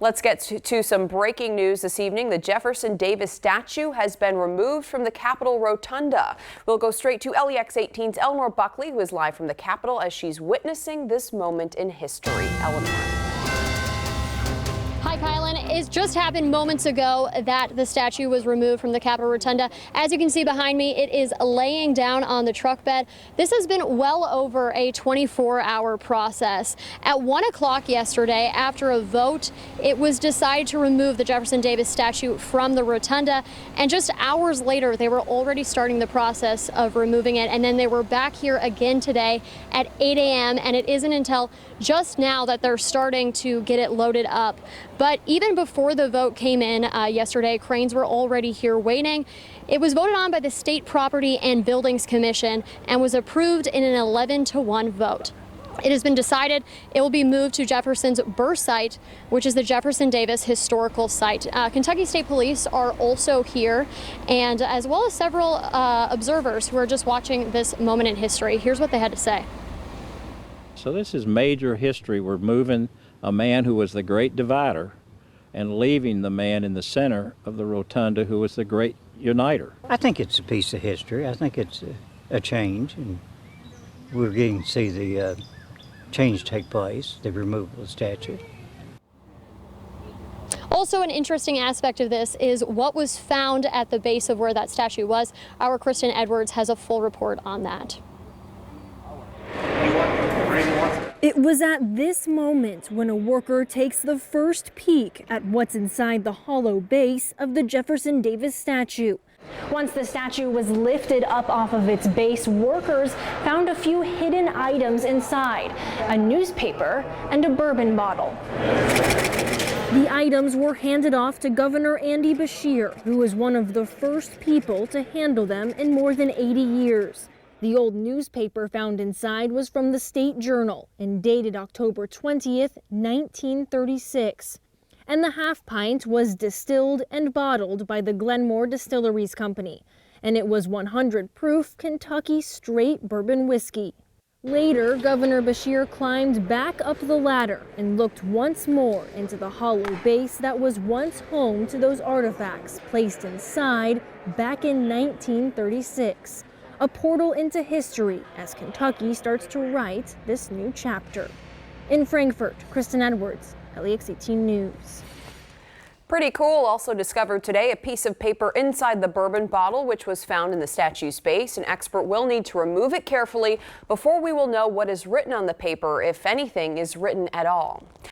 Let's get to some breaking news this evening. The Jefferson Davis statue has been removed from the Capitol Rotunda. We'll go straight to LEX 18's Eleanor Buckley, who is live from the Capitol as she's witnessing this moment in history. Eleanor. Hi, Kylan. It just happened moments ago that the statue was removed from the Capitol Rotunda. As you can see behind me, it is laying down on the truck bed. This has been well over a 24-hour process. At 1 o'clock yesterday, after a vote, it was decided to remove the Jefferson Davis statue from the rotunda. And just hours later, they were already starting the process of removing it. And then they were back here again today at 8 a.m. And it isn't until just now that they're starting to get it loaded up. But even before the vote came in yesterday, cranes were already here waiting. It was voted on by the State Property and Buildings Commission and was approved in an 11-to-1 vote. It has been decided it will be moved to Jefferson's birth site, which is the Jefferson Davis Historical Site. Kentucky State Police are also here, and as well as several observers who are just watching this moment in history. Here's what they had to say. So this is major history. We're moving a man who was the great divider and leaving the man in the center of the rotunda who was the great uniter. I think it's a piece of history. I think it's a change, and we're getting to see the change take place, the removal of the statue. Also, an interesting aspect of this is what was found at the base of where that statue was. Our Kristen Edwards has a full report on that. It was at this moment when a worker takes the first peek at what's inside the hollow base of the Jefferson Davis statue. Once the statue was lifted up off of its base, workers found a few hidden items inside, a newspaper and a bourbon bottle. The items were handed off to Governor Andy Beshear, who was one of the first people to handle them in more than 80 years. The old newspaper found inside was from the State Journal and dated October 20th, 1936. And the half pint was distilled and bottled by the Glenmore Distilleries Company, and it was 100 proof Kentucky straight bourbon whiskey. Later, Governor Beshear climbed back up the ladder and looked once more into the hollow base that was once home to those artifacts placed inside back in 1936. A portal into history as Kentucky starts to write this new chapter. In Frankfort, Kristen Edwards, LEX 18 News. Pretty cool. Also discovered today a piece of paper inside the bourbon bottle, which was found in the statue's base. An expert will need to remove it carefully before we will know what is written on the paper, if anything is written at all.